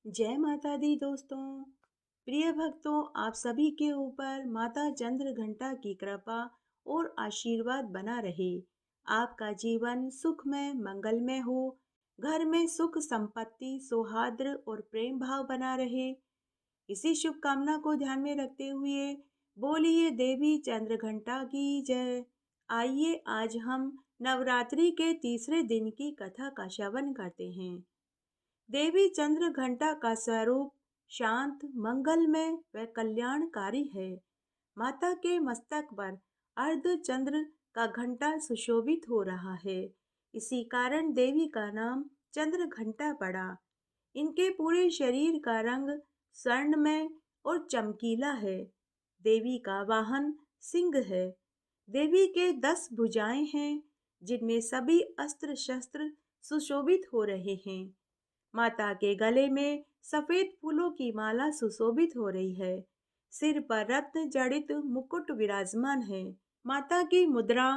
जय माता दी दोस्तों। प्रिय भक्तों, आप सभी के ऊपर माता चंद्र घंटा की कृपा और आशीर्वाद बना रहे। आपका जीवन सुखमय मंगलमय हो। घर में सुख संपत्ति सौहार्द और प्रेम भाव बना रहे। इसी शुभकामना को ध्यान में रखते हुए बोलिए देवी चंद्र घंटा की जय। आइए आज हम नवरात्रि के तीसरे दिन की कथा का श्रवण करते हैं। देवी चंद्र घंटा का स्वरूप शांत, मंगलमय व कल्याणकारी है। माता के मस्तक पर अर्ध चंद्र का घंटा सुशोभित हो रहा है। इसी कारण देवी का नाम चंद्र घंटा पड़ा। इनके पूरे शरीर का रंग स्वर्णमय और चमकीला है। देवी का वाहन सिंह है। देवी के 10 भुजाएं हैं, जिनमें सभी अस्त्र शस्त्र सुशोभित हो रहे हैं। माता के गले में सफेद फूलों की माला सुशोभित हो रही है। सिर पर रत्न जड़ित मुकुट विराजमान है। माता की मुद्रा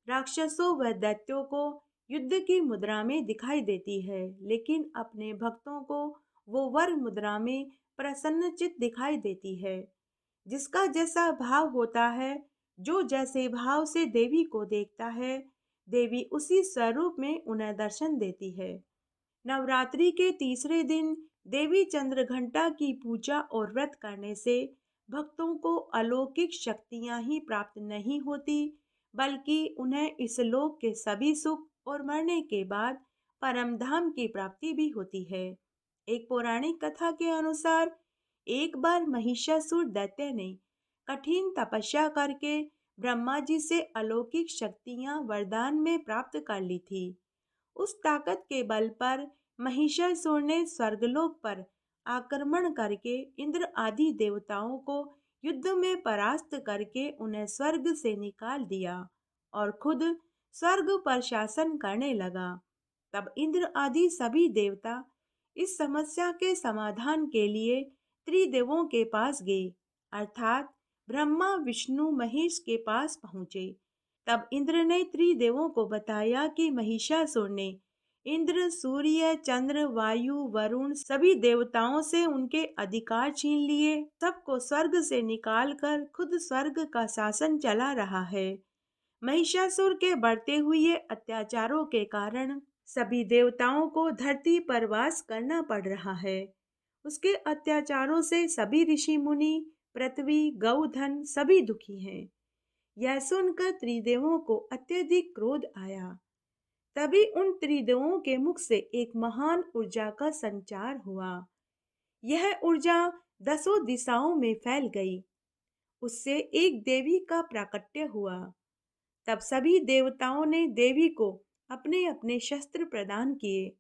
राक्षसों व दैत्यों को युद्ध की मुद्रा में दिखाई देती है, लेकिन अपने भक्तों को वो वर मुद्रा में प्रसन्नचित दिखाई देती है। जिसका जैसा भाव होता है, जो जैसे भाव से देवी को देखता है, देवी उसी स्वरूप में उन्हें दर्शन देती है। नवरात्रि के तीसरे दिन देवी चंद्रघंटा की पूजा और व्रत करने से भक्तों को अलौकिक शक्तियां ही प्राप्त नहीं होती, बल्कि उन्हें इस लोक के सभी सुख और मरने के बाद परम धाम की प्राप्ति भी होती है। एक पौराणिक कथा के अनुसार एक बार महिषासुर दैत्य ने कठिन तपस्या करके ब्रह्मा जी से अलौकिक शक्तियां वरदान में प्राप्त कर ली थी। उस ताकत के बल पर महिषासुर ने स्वर्गलोक पर आक्रमण करके इंद्र आदि देवताओं को युद्ध में परास्त करके उन्हें स्वर्ग से निकाल दिया और खुद स्वर्ग पर शासन करने लगा। तब इंद्र आदि सभी देवता इस समस्या के समाधान के लिए त्रिदेवों के पास गए, अर्थात ब्रह्मा विष्णु महेश के पास पहुंचे। तब इंद्र ने त्रिदेवों को बताया कि महिषासुर ने इंद्र, सूर्य, चंद्र, वायु, वरुण सभी देवताओं से उनके अधिकार छीन लिए, सबको स्वर्ग से निकालकर खुद स्वर्ग का शासन चला रहा है। महिषासुर के बढ़ते हुए अत्याचारों के कारण सभी देवताओं को धरती पर वास करना पड़ रहा है। उसके अत्याचारों से सभी ऋषि मुनि, पृथ्वी, गौधन सभी दुखी हैं। यह सुनकर त्रिदेवों को अत्यधिक क्रोध आया। तभी उन त्रिदेवों के मुख से एक महान ऊर्जा का संचार हुआ। यह ऊर्जा 10 दिशाओं में फैल गई। उससे एक देवी का प्राकट्य हुआ। तब सभी देवताओं ने देवी को अपने अपने शस्त्र प्रदान किए।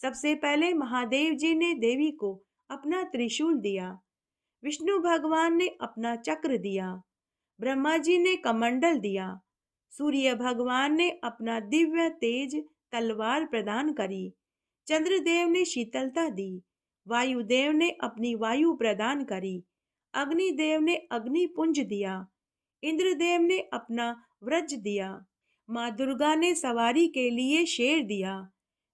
सबसे पहले महादेव जी ने देवी को अपना त्रिशूल दिया। विष्णु भगवान ने अपना चक्र दिया। ब्रह्मा जी ने कमंडल दिया। सूर्य भगवान ने अपना दिव्य तेज तलवार प्रदान करी। चंद्रदेव ने शीतलता दी। वायुदेव ने अपनी वायु प्रदान करी। अग्निदेव ने अग्निपुंज दिया। इंद्रदेव ने अपना वज्र दिया। माँ दुर्गा ने सवारी के लिए शेर दिया।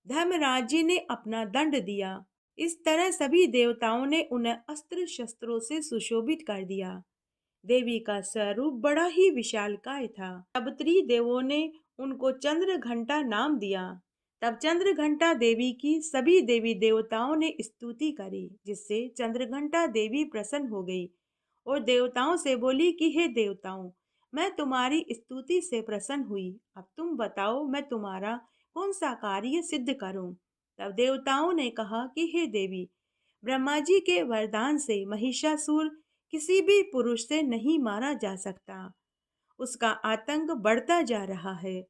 धर्मराज जी ने अपना दंड दिया। इस तरह सभी देवताओं ने उन्हें अस्त्र शस्त्रों से सुशोभित कर दिया। देवी का स्वरूप बड़ा ही विशालकाय था। तब त्रिदेवों ने उनको चंद्र घंटा नाम दिया। तब चंद्र घंटा देवी की सभी देवी देवताओं ने स्तुति करी, जिससे चंद्र घंटा देवी प्रसन्न हो गई और देवताओं से बोली कि हे देवताओं, मैं तुम्हारी स्तुति से प्रसन्न हुई। अब तुम बताओ मैं तुम्हारा कौन सा कार्य सिद्ध करूं। तब देवताओं ने कहा कि हे देवी, ब्रह्मा जी के वरदान से महिषासुर किसी भी पुरुष से नहीं मारा जा सकता। उसका आतंक बढ़ता जा रहा है।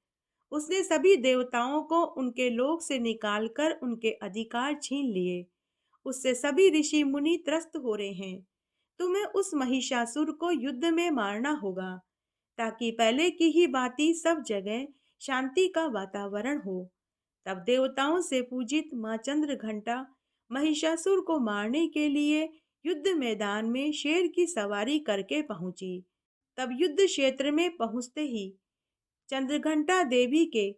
उसने सभी देवताओं को उनके लोक से निकालकर उनके अधिकार छीन लिए। उससे सभी ऋषि मुनि त्रस्त हो रहे हैं। तुम्हें उस महिषासुर को युद्ध में मारना होगा, ताकि पहले की ही भांति सब जगह शांति का वातावरण हो। तब देवताओं से पूजित माँ चंद्र घंटा महिषासुर को मारने के लिए युद्ध मैदान में शेर की सवारी करके पहुंची। तब युद्ध क्षेत्र में पहुंचते ही चंद्रघंटा देवी के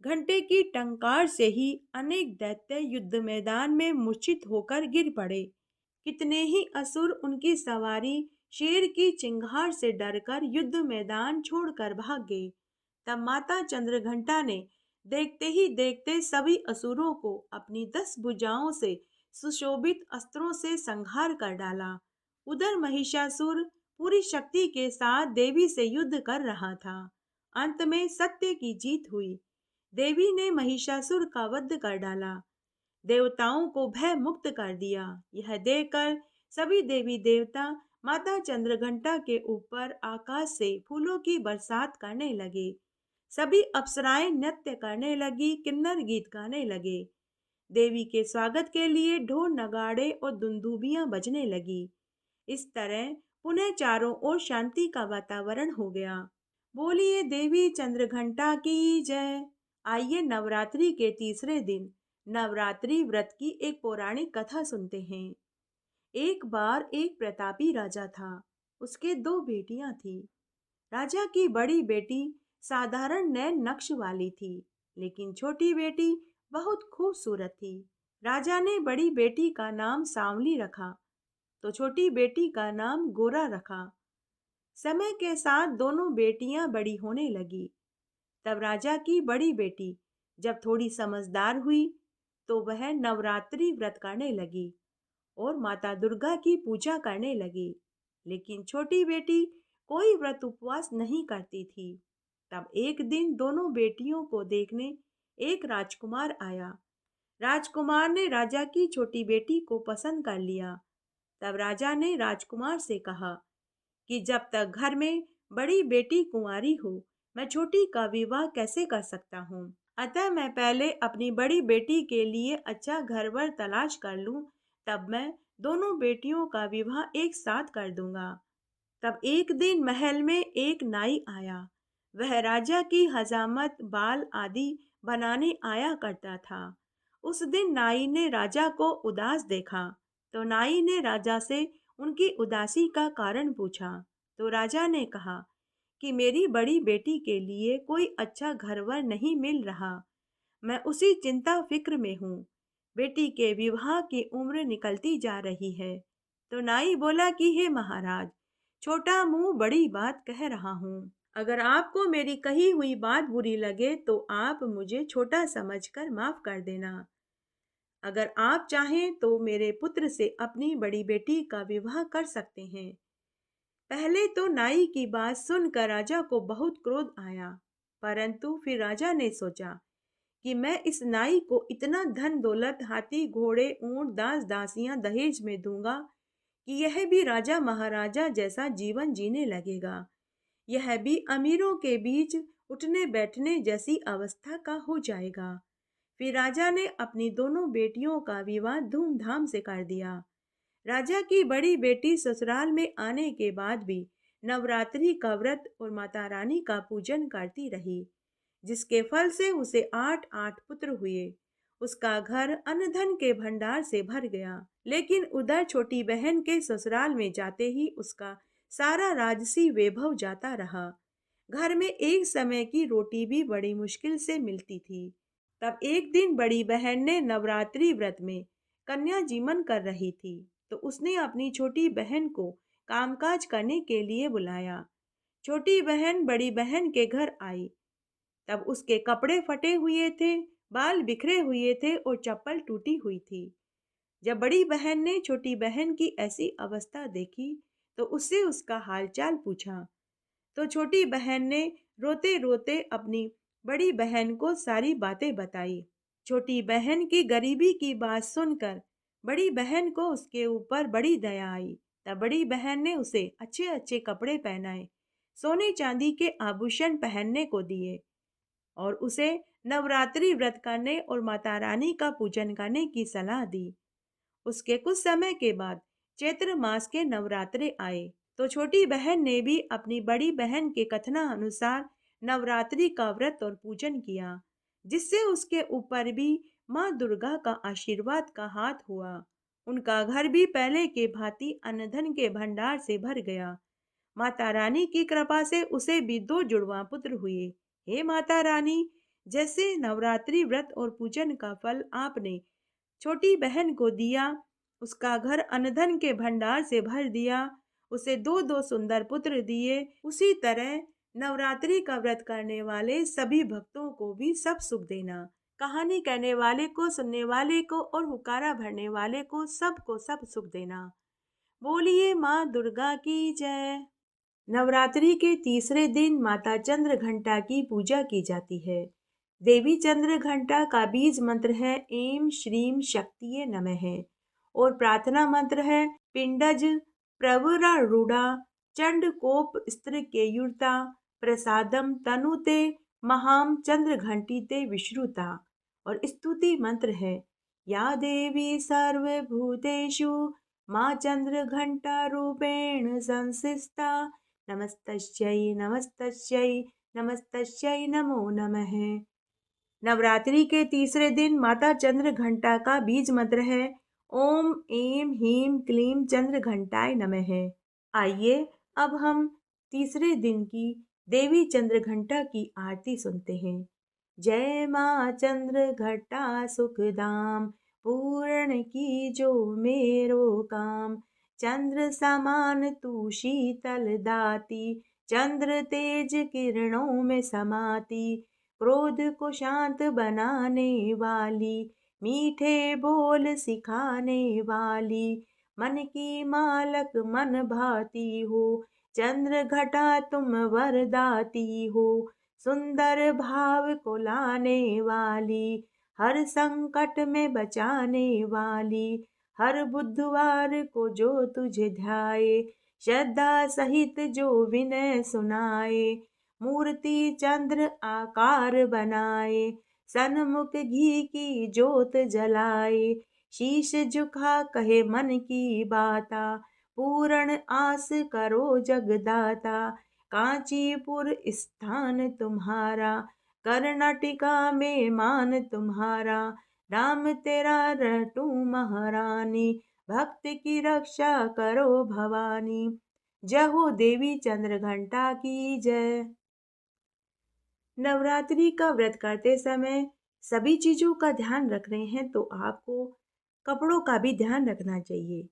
घंटे की टंकार से ही अनेक दैत्य युद्ध मैदान में मूर्छित होकर गिर पड़े। कितने ही असुर उनकी सवारी शेर की चिंगार से डरकर युद्ध मैदान छोड़कर भाग गए। तब माता चंद्रघंटा ने देखते ही देखते सभी असुरों को अपनी 10 भुजाओं से सुशोभित अस्त्रों से संहार कर डाला। उधर महिषासुर पूरी शक्ति के साथ देवी से युद्ध कर रहा था। अंत में सत्य की जीत हुई। देवी ने महिषासुर का वध कर डाला, देवताओं को भय मुक्त कर दिया। यह देखकर सभी देवी देवता माता चंद्रघंटा के ऊपर आकाश से फूलों की बरसात करने लगे। सभी अप्सराएं नृत्य करने लगी, किन्नर गीत गाने लगे। देवी के स्वागत के लिए ढोल नगाड़े और दुंदुभियां बजने लगी। इस तरह पुनः चारों ओर शांति का वातावरण हो गया। बोलिए देवी चंद्रघंटा की जय। आइए नवरात्रि के तीसरे दिन नवरात्रि व्रत की एक पौराणिक कथा सुनते हैं। एक बार एक प्रतापी राजा था। उसके दो बेटियां थी। राजा की बड़ी बेटी साधारण नैन नक्श वाली थी, लेकिन छोटी बेटी बहुत खूबसूरत थी। राजा ने बड़ी बेटी का नाम सांवली रखा, तो छोटी बेटी का नाम गोरा रखा। समय के साथ दोनों बेटियां बड़ी होने लगी। तब राजा की बड़ी बेटी जब थोड़ी समझदार हुई, तो वह नवरात्रि व्रत करने लगी और माता दुर्गा की पूजा करने लगी। लेकिन छोटी बेटी कोई व्रत उपवास नहीं करती थी। तब एक दिन दोनों बेटियों को देखने एक राजकुमार आया। राजकुमार ने राजा की छोटी बेटी को पसंद कर लिया। तब राजा ने राजकुमार से कहा कि जब तक घर में बड़ी बेटी कुंवारी हो, मैं छोटी का विवाह कैसे कर सकता हूँ। अतः मैं पहले अपनी बड़ी बेटी के लिए अच्छा घरवर तलाश कर लूं, तब मैं दोनों बेटियों का विवाह एक साथ कर दूंगा। तब एक दिन महल में एक नाई आया। वह राजा की हजामत बाल आदि बनाने आया करता था। उस दिन नाई ने राजा को उदास देखा, तो नाई ने राजा से उनकी उदासी का कारण पूछा। तो राजा ने कहा कि मेरी बड़ी बेटी के लिए कोई अच्छा घरवर नहीं मिल रहा। मैं उसी चिंता फिक्र में हूँ। बेटी के विवाह की उम्र निकलती जा रही है। तो नाई बोला कि हे महाराज, छोटा मुंह बड़ी बात कह रहा हूँ। अगर आपको मेरी कही हुई बात बुरी लगे तो आप मुझे छोटा समझकर माफ कर देना। अगर आप चाहें तो मेरे पुत्र से अपनी बड़ी बेटी का विवाह कर सकते हैं। पहले तो नाई की बात सुनकर राजा को बहुत क्रोध आया, परंतु फिर राजा ने सोचा कि मैं इस नाई को इतना धन दौलत, हाथी घोड़े ऊंट दास दासियां दहेज में दूंगा कि यह भी राजा महाराजा जैसा जीवन जीने लगेगा। यह भी अमीरों के बीच उठने बैठने जैसी अवस्था का हो जाएगा। फिर राजा ने अपनी दोनों बेटियों का विवाह धूमधाम से कर दिया। राजा की बड़ी बेटी ससुराल में आने के बाद भी नवरात्रि का व्रत और माता रानी का पूजन करती रही, जिसके फल से उसे 8 पुत्र हुए। उसका घर अन्न धन के भंडार से भर गया। लेकिन उधर छोटी बहन के ससुराल में जाते ही उसका सारा राजसी वैभव जाता रहा। घर में एक समय की रोटी भी बड़ी मुश्किल से मिलती थी। तब एक दिन बड़ी बहन ने नवरात्रि व्रत में कन्या जीवन कर रही थी, तो उसने अपनी छोटी बहन को कामकाज करने के लिए बुलाया। छोटी बहन बड़ी बहन के घर आई। तब उसके कपड़े फटे हुए थे, बाल बिखरे हुए थे और चप्पल टूटी हुई थी। जब बड़ी बहन ने छोटी बहन की ऐसी अवस्था देखी, तो उससे उसका हालचाल पूछा। तो छोटी बहन ने रोते रोते अपनी बड़ी बहन को सारी बातें बताई। छोटी बहन की गरीबी की बात सुनकर बड़ी बहन को उसके ऊपर बड़ी दया आई। तब बड़ी बहन ने उसे अच्छे अच्छे कपड़े पहनाए, सोने चांदी के आभूषण पहनने को दिए और उसे नवरात्रि व्रत करने और माता रानी का पूजन करने की सलाह दी। उसके कुछ समय के बाद चैत्र मास के नवरात्रे आए, तो छोटी बहन ने भी अपनी बड़ी बहन के कथना अनुसार नवरात्रि का व्रत और पूजन किया, जिससे उसके ऊपर भी माँ दुर्गा का आशीर्वाद का हाथ हुआ। उनका घर भी पहले के भांति अन्न धन के भंडार से भर गया। माता रानी की कृपा से उसे भी 2 जुड़वा पुत्र हुए। हे माता रानी, जैसे नवरात्रि व्रत और पूजन का फल आपने छोटी बहन को दिया, उसका घर अनधन के भंडार से भर दिया, उसे दो दो सुंदर पुत्र दिए, उसी तरह नवरात्रि का व्रत करने वाले सभी भक्तों को भी सब सुख देना। कहानी कहने वाले को, सुनने वाले को और हुक्कारा भरने वाले को सबको सब सुख देना। बोलिए माँ दुर्गा की जय। नवरात्रि के तीसरे दिन माता चंद्र घंटा की पूजा की जाती है। देवी चंद्र घंटा का बीज मंत्र है ऐं श्रीं शक्तिये नमः और प्रार्थना मंत्र है पिंडज प्रवरारूढ़ा चंड कोप स्त्र केयुरता प्रसादम तनुते महाम चंद्र घंटीते विश्रुता। और स्तुति मंत्र है या देवी सर्वभूतेषु माँ चंद्र घंटा रूपेण संसिष्टा नमस्तस्यै नमस्तस्यै नमस्तस्यै नमो नमः। नवरात्रि के तीसरे दिन माता चंद्र घंटा का बीज मंत्र है ओम ऐं ह्रीं क्लीं चंद्र घंटाय नमः। आइए अब हम तीसरे दिन की देवी चंद्र घंटा की आरती सुनते हैं। जय माँ चंद्र घंटा सुखदाम पूर्ण की जो मेरो काम। चंद्र समान तू शीतल दाती चंद्र तेज किरणों में समाती। क्रोध को शांत बनाने वाली मीठे बोल सिखाने वाली। मन की मालक मन भाती हो चंद्र घटा तुम वरदाती हो। सुंदर भाव को लाने वाली हर संकट में बचाने वाली। हर बुधवार को जो तुझे ध्याए श्रद्धा सहित जो विनय सुनाए। मूर्ति चंद्र आकार बनाए सन्मुख घी की जोत जलाए। शीश झुका कहे मन की बाता पूर्ण आस करो जगदाता। कांचीपुर स्थान तुम्हारा कर्नाटका में मान तुम्हारा। नाम तेरा रटू महारानी भक्त की रक्षा करो भवानी। जय हो देवी चंद्र घंटा की जय। नवरात्रि का व्रत करते समय सभी चीजों का ध्यान रख रहे हैं तो आपको कपड़ों का भी ध्यान रखना चाहिए।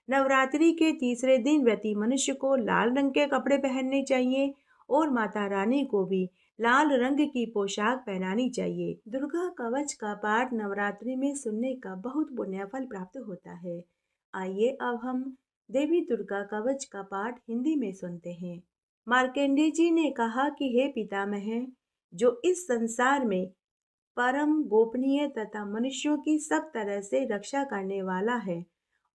नवरात्रि के तीसरे दिन व्रती मनुष्य को लाल रंग के कपड़े पहनने चाहिए और माता रानी को भी लाल रंग की पोशाक पहनानी चाहिए। दुर्गा कवच का पाठ नवरात्रि में सुनने का बहुत पुण्य फल प्राप्त होता है। आइए अब हम देवी दुर्गा कवच का पाठ हिंदी में सुनते हैं। मार्कंडेय जी ने कहा कि हे पितामह, जो इस संसार में परम गोपनीय तथा मनुष्यों की सब तरह से रक्षा करने वाला है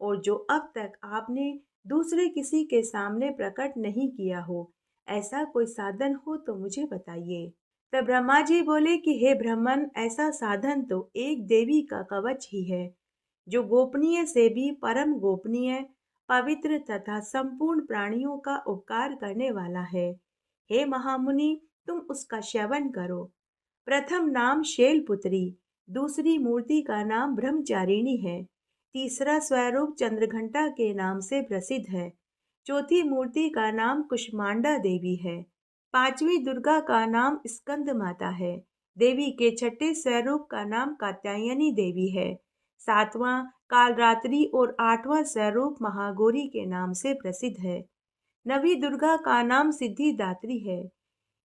और जो अब तक आपने दूसरे किसी के सामने प्रकट नहीं किया हो, ऐसा कोई साधन हो तो मुझे बताइए। तब ब्रह्मा जी बोले कि हे ब्राह्मण, ऐसा साधन तो एक देवी का कवच ही है जो गोपनीय से भी परम गोपनीय, पवित्र तथा संपूर्ण प्राणियों का उपकार करने वाला है। हे महामुनि, तुम उसका श्रवण करो। प्रथम नाम शैलपुत्री, दूसरी मूर्ति का नाम ब्रह्मचारिणी है, तीसरा स्वरूप चंद्रघंटा के नाम से प्रसिद्ध है, चौथी मूर्ति का नाम कुष्मांडा देवी है, पांचवी दुर्गा का नाम स्कंद माता है, देवी के छठे स्वरूप का नाम कात्यायनी देवी है, सातवां कालरात्रि और आठवां स्वरूप महागौरी के नाम से प्रसिद्ध है, नवी दुर्गा का नाम सिद्धिदात्री है।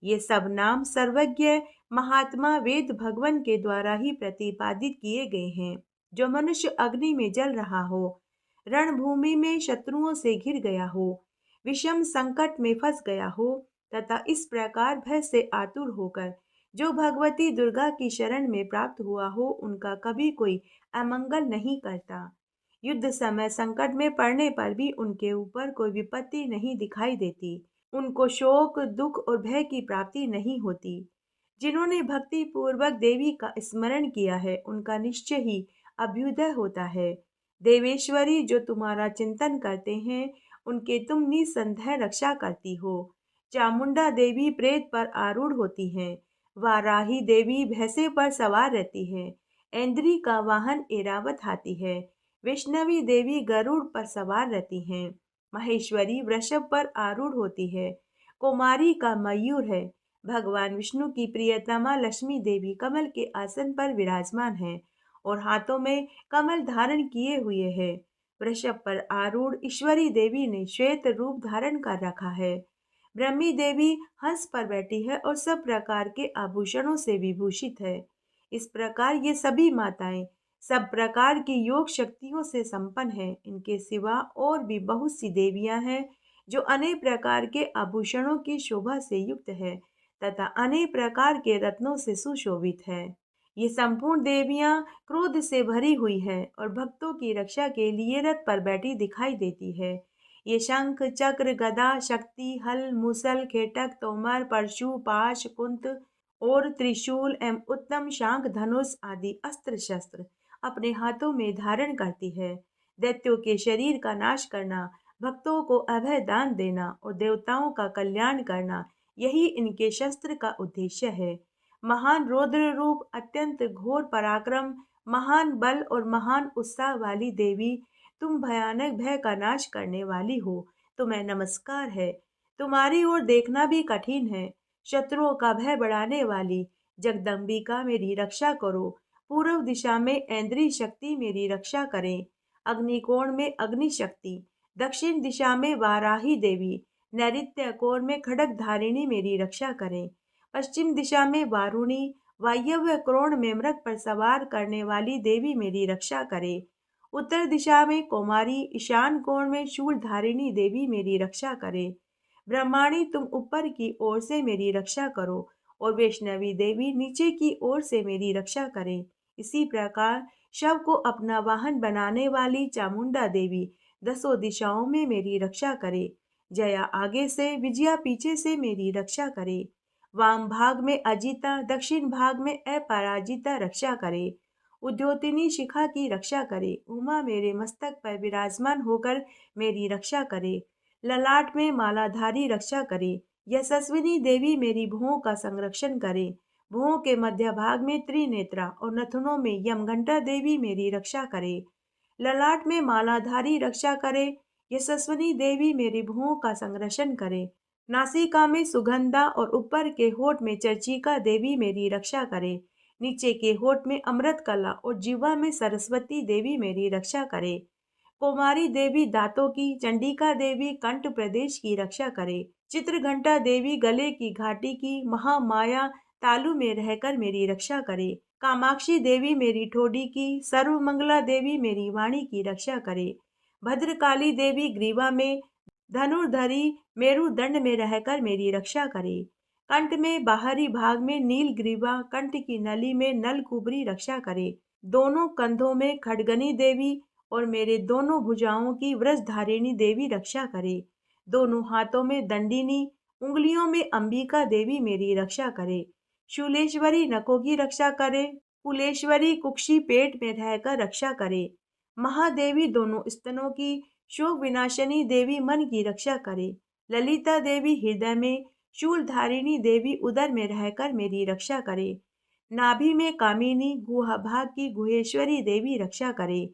ये सब नाम सर्वज्ञ महात्मा वेद भगवान के द्वारा ही प्रतिपादित किए गए हैं। जो मनुष्य अग्नि में जल रहा हो, रणभूमि में शत्रुओं से घिर गया हो, विषम संकट में फंस गया हो तथा इस प्रकार भय से आतुर होकर जो भगवती दुर्गा की शरण में प्राप्त हुआ हो, उनका कभी कोई अमंगल नहीं करता। युद्ध समय संकट में पड़ने पर भी उनके ऊपर कोई विपत्ति नहीं दिखाई देती। उनको शोक, दुख और भय की प्राप्ति नहीं होती। जिन्होंने भक्ति पूर्वक देवी का स्मरण किया है, उनका निश्चय ही अभ्युदय होता है। देवेश्वरी, जो तुम्हारा चिंतन करते हैं, उनके तुम निसंदेह रक्षा करती हो। चामुंडा देवी प्रेत पर आरूढ़ होती हैं। वाराही देवी भैंसे पर सवार रहती है। ऐन्द्री का वाहन ऐरावत हाथी है। वैष्णवी देवी गरुड़ पर सवार रहती हैं। महेश्वरी वृषभ पर आरूढ़ होती है। कुमारी का मयूर है। भगवान विष्णु की प्रियतमा लक्ष्मी देवी कमल के आसन पर विराजमान है और हाथों में कमल धारण किए हुए है। वृषभ पर आरूढ़ ईश्वरी देवी ने श्वेत रूप धारण कर रखा है। ब्रह्मी देवी हंस पर बैठी है और सब प्रकार के आभूषणों से विभूषित है। इस प्रकार ये सभी माताएं सब प्रकार की योग शक्तियों से संपन्न है। इनके सिवा और भी बहुत सी देवियां हैं जो अनेक प्रकार के आभूषणों की शोभा से युक्त है तथा अनेक प्रकार के रत्नों से सुशोभित है। ये संपूर्ण देवियां क्रोध से भरी हुई है और भक्तों की रक्षा के लिए रथ पर बैठी दिखाई देती है। ये शंख चक्र गदा शक्ति हल मूसल खेटक तोमर परशु पाश कुंत और त्रिशूल एवं उत्तम शांख धनुष आदि अस्त्र शस्त्र अपने हाथों में धारण करती है। दैत्यों के शरीर का नाश करना, भक्तों को अभय दान देना और देवताओं का कल्याण करना, यही इनके शस्त्र का उद्देश्य है। महान रौद्र रूप, अत्यंत घोर पराक्रम, महान बल और महान उत्साह वाली देवी, तुम भयानक भय का नाश करने वाली हो। तुम्हें नमस्कार है। तुम्हारी ओर देखना भी कठिन है। शत्रुओं का भय बढ़ाने वाली जगदम्बिका मेरी रक्षा करो। पूर्व दिशा में ऐन्द्री शक्ति मेरी रक्षा करें। अग्निकोण में अग्नि शक्ति, दक्षिण दिशा में वाराही देवी, नैऋत्य कोण में खड़ग धारिणी मेरी रक्षा करें। पश्चिम दिशा में वारुणी, वायव्य कोण में मृग पर सवार करने वाली देवी मेरी रक्षा करे। उत्तर दिशा में कुमारी, ईशान कोण में शूल धारिणी देवी मेरी रक्षा करे। ब्रह्माणी तुम ऊपर की ओर से मेरी रक्षा करो और वैष्णवी देवी नीचे की ओर से मेरी रक्षा करें। इसी प्रकार शव को अपना वाहन बनाने वाली चामुंडा देवी दसों दिशाओं में मेरी रक्षा करे। जया आगे से, विजया पीछे से मेरी रक्षा करे। वाम भाग में अजिता, दक्षिण भाग में अपराजिता रक्षा करे। उद्योतिनी शिखा की रक्षा करे। उमा मेरे मस्तक पर विराजमान होकर मेरी रक्षा करे। ललाट में मालाधारी रक्षा करे। यशस्विनी देवी मेरी भुवों का संरक्षण करे। भुवों के मध्य भाग में त्रिनेत्रा और नथुनों में यमघंटा देवी मेरी रक्षा करे। ललाट में मालाधारी रक्षा करे। यशस्विनी देवी मेरी भुवों का संरक्षण करे। नासिका में सुगंधा और ऊपर के होठ में चर्चिका देवी मेरी रक्षा करे। नीचे के होठ में अमृत कला और जीवा में सरस्वती देवी मेरी रक्षा करे। कुमारी देवी दांतों की, चंडिका देवी कंठ प्रदेश की रक्षा करे। चित्रघंटा देवी गले की घाटी की, महामाया तालु में रहकर मेरी रक्षा करे। कामाक्षी देवी मेरी ठोडी की, सर्वमंगला देवी मेरी वाणी की रक्षा करे। भद्रकाली देवी ग्रीवा में, धनुर्धरी मेरुदंड में रहकर मेरी रक्षा करे। कंठ में बाहरी भाग में नील ग्रीवा, कंठ की नली में नलकुबरी रक्षा करे। दोनों कंधों में खड्गनी देवी और मेरे दोनों भुजाओं की वृषधारिणी देवी रक्षा करे। दोनों हाथों में दंडिनी, उंगलियों में अंबिका देवी मेरी रक्षा करे। शूलेश्वरी नखों की रक्षा करे। कुलेश्वरी कुक्षी पेट में रहकर रक्षा करे। महादेवी दोनों स्तनों की, शोक विनाशिनी देवी मन की रक्षा करे। ललिता देवी हृदय में, शूलधारिणी देवी उदर में रहकर मेरी रक्षा करे। नाभि में कामिनी, गुहा भाग की गुहेश्वरी देवी रक्षा करे।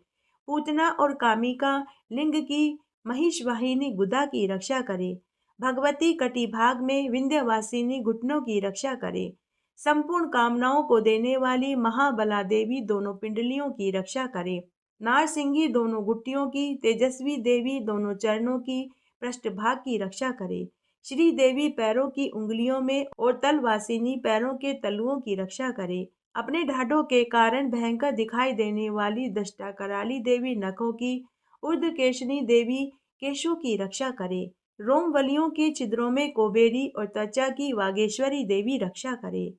पूतना और कामिका लिंग की, महिषवाहिनी गुदा की रक्षा करे। भगवती कटी भाग में विंध्यवासिनी घुटनों की रक्षा करे। संपूर्ण कामनाओं को देने वाली महाबला देवी दोनों पिंडलियों की रक्षा करे। नारसिंगी दोनों गुट्टियों की, तेजस्वी देवी दोनों चरणों की, पृष्ठभाग की रक्षा करे। श्री देवी पैरों की उंगलियों में और तलवासिनी पैरों के तलुओं की रक्षा करे। अपने ढाढ़ों के कारण भयंकर दिखाई देने वाली दष्टा कराली देवी नखों की, ऊर्ध्वकेशनी देवी केशों की रक्षा करे। रोमवलियों के छिद्रों में कोबेरी और त्वचा की वागेश्वरी देवी रक्षा करे।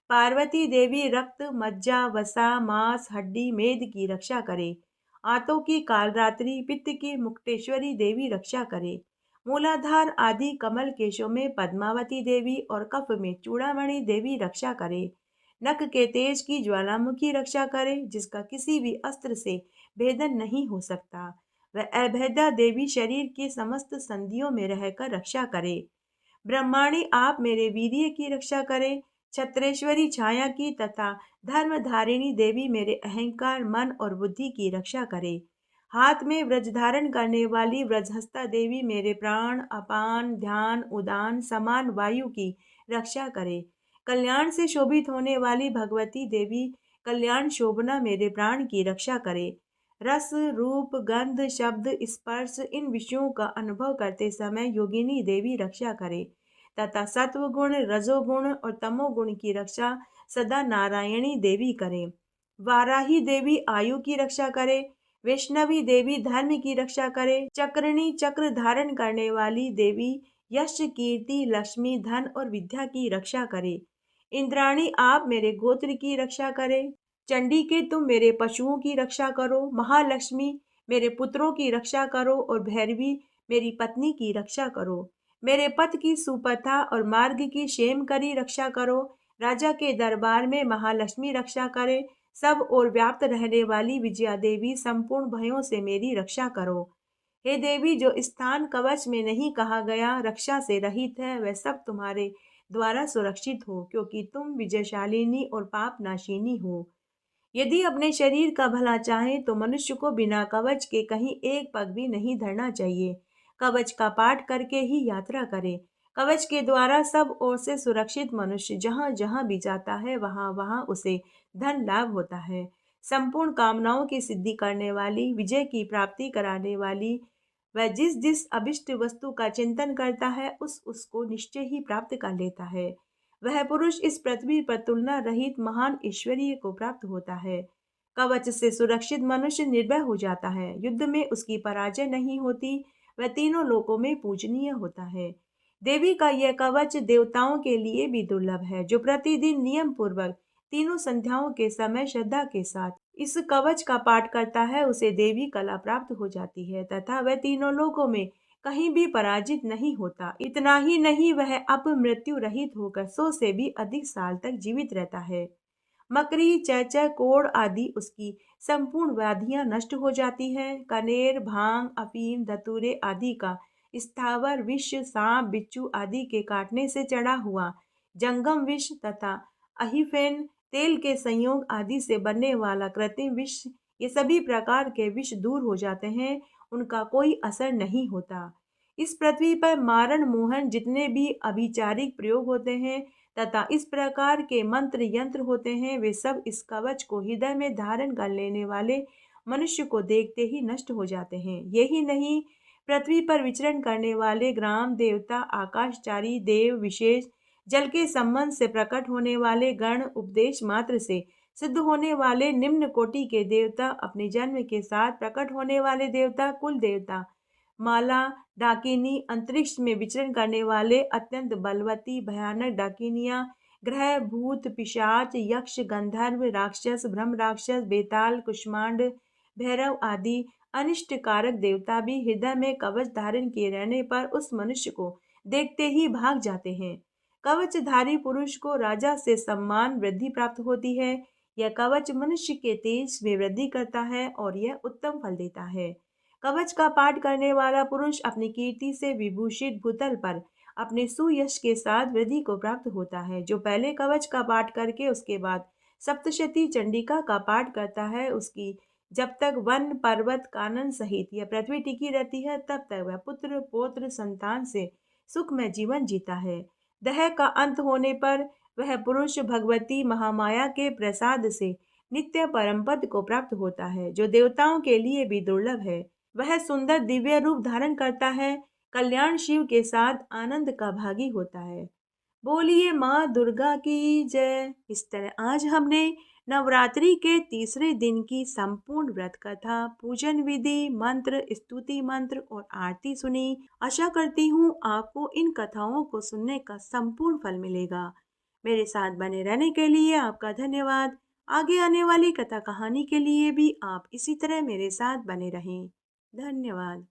पार्वती देवी रक्त, मज्जा, वसा, मांस, हड्डी, मेद की रक्षा करे। आंतों की कालरात्रि, पित्त की मुक्तेश्वरी देवी रक्षा करे। मूलाधार आदि कमल केशों में पद्मावती देवी और कफ में चूड़ामणि देवी रक्षा करे। नख के तेज की ज्वालामुखी रक्षा करे, जिसका किसी भी अस्त्र से भेदन नहीं हो सकता। वह अभेदा देवी शरीर की समस्त संधियों में रहकर रक्षा करे। ब्रह्माणी आप मेरे वीर्य की रक्षा करें। छत्रेश्वरी छाया की तथा धर्मधारिणी देवी मेरे अहंकार, मन और बुद्धि की रक्षा करे। हाथ में व्रज धारण करने वाली व्रजहस्ता देवी मेरे प्राण, अपान, ध्यान, उदान, समान वायु की रक्षा करे। कल्याण से शोभित होने वाली भगवती देवी कल्याण शोभना मेरे प्राण की रक्षा करे। रस, रूप, गंध, शब्द, स्पर्श इन विषयों का अनुभव करते समय योगिनी देवी रक्षा करे तथा सत्व गुण, रजोगुण और तमोगुण की रक्षा सदा नारायणी देवी करे। वाराही देवी आयु की रक्षा करे। वैष्णवी देवी धर्म की रक्षा करे। चक्रणी चक्र धारण करने वाली देवी यश, कीर्ति, लक्ष्मी, धन और विद्या की रक्षा करे। इंद्राणी आप मेरे गोत्र की रक्षा करे। चंडी के तुम मेरे पशुओं की रक्षा करो। महालक्ष्मी मेरे पुत्रों की रक्षा करो और भैरवी मेरी पत्नी की रक्षा करो। मेरे पथ की सुपथा और मार्ग की क्षेम करी रक्षा करो। राजा के दरबार में महालक्ष्मी रक्षा करे। सब और व्याप्त रहने वाली विजया देवी संपूर्ण भयों से मेरी रक्षा करो। हे देवी, जो स्थान कवच में नहीं कहा गया रक्षा से रहित है, वह सब तुम्हारे द्वारा सुरक्षित हो, क्योंकि तुम विजयशालिनी और पाप नाशिनी हो। यदि अपने शरीर का भला चाहे तो मनुष्य को बिना कवच के कहीं एक पग भी नहीं धरना चाहिए। कवच का पाठ करके ही यात्रा करे। कवच के द्वारा सब ओर से सुरक्षित मनुष्य जहाँ जहाँ भी जाता है वहाँ वहाँ उसे धन लाभ होता है। संपूर्ण कामनाओं की सिद्धि करने वाली, विजय की प्राप्ति कराने वाली, वह जिस जिस अभिष्ट वस्तु का चिंतन करता है उसको निश्चय ही प्राप्त कर लेता है। वह पुरुष इस पृथ्वी पर तुलना रहित महान ऐश्वर्य को प्राप्त होता है। कवच से सुरक्षित मनुष्य निर्भय हो जाता है। युद्ध में उसकी पराजय नहीं होती। वह तीनों लोकों में पूजनीय होता है। देवी का यह कवच देवताओं के लिए भी दुर्लभ है। जो प्रतिदिन नियम पूर्वक तीनों संध्याओं के समय श्रद्धा के साथ इस कवच का पाठ करता है उसे देवी कला प्राप्त हो जाती है तथा वह तीनों लोकों में कहीं भी पराजित नहीं होता। इतना ही नहीं, वह अपमृत्यु रहित होकर 100 से भी अधिक साल तक जीवित रहता है। मकरी, चैचक, कोढ़ आदि उसकी संपूर्ण व्याधियां नष्ट हो जाती है। कनेर, भांग, अफीम, धतूरे आदि का स्थावर विष, सांप, बिच्छू आदि के काटने से चढ़ा हुआ जंगम विष तथा अहिफेन तेल के संयोग आदि से बनने वाला कृत्रिम विष, ये सभी प्रकार के विष दूर हो जाते हैं, उनका कोई असर नहीं होता। इस पृथ्वी पर मारण मोहन जितने भी अभिचारिक प्रयोग होते हैं तथा इस प्रकार के मंत्र यंत्र होते हैं, वे सब इस कवच को हृदय में धारण कर लेने वाले मनुष्य को देखते ही नष्ट हो जाते हैं। यही नहीं, पृथ्वी पर विचरण करने वाले ग्राम देवता, आकाशचारी देव, विशेष जल के संबंध से प्रकट होने वाले गण, उपदेश मात्र से सिद्ध होने वाले निम्न कोटि के देवता, अपने जन्म के साथ प्रकट होने वाले देवता, कुल देवता, माला डाकिनी, अंतरिक्ष में विचरण करने वाले अत्यंत बलवती भयानक डाकिनियां, ग्रह, भूत, पिशाच, यक्ष, गंधर्व, राक्षस, ब्रह्म राक्षस, बेताल, कुष्मांड, भैरव आदि अनिष्ट कारक देवता भी हृदय में कवच धारण किए रहने पर उस मनुष्य को देखते ही भाग जाते हैं। कवचधारी पुरुष को राजा से सम्मान वृद्धि प्राप्त होती है। यह कवच मनुष्य के तेज में वृद्धि करता है और यह उत्तम फल देता है। कवच का पाठ करने वाला पुरुष अपनी कीर्ति से विभूषित भूतल पर अपने सुयश के साथ वृद्धि को प्राप्त होता है। जो पहले कवच का पाठ करके उसके बाद सप्तशती चंडिका का पाठ करता है, उसकी जब तक वन, पर्वत, कानन सहित यह पृथ्वी टिकी रहती है, तब तक वह पुत्र, पौत्र, संतान से सुखमय जीवन जीता है। दह का अंत होने पर वह पुरुष भगवती महामाया के प्रसाद से नित्य परम पद को प्राप्त होता है, जो देवताओं के लिए भी दुर्लभ है। वह सुंदर दिव्य रूप धारण करता है, कल्याण शिव के साथ आनंद का भागी होता है। बोलिए माँ दुर्गा की जय। इस तरह आज हमने नवरात्रि के तीसरे दिन की संपूर्ण व्रत कथा, पूजन विधि, मंत्र, स्तुति मंत्र और आरती सुनी। आशा करती हूँ आपको इन कथाओं को सुनने का संपूर्ण फल मिलेगा। मेरे साथ बने रहने के लिए आपका धन्यवाद। आगे आने वाली कथा कहानी के लिए भी आप इसी तरह मेरे साथ बने रहें। धन्यवाद।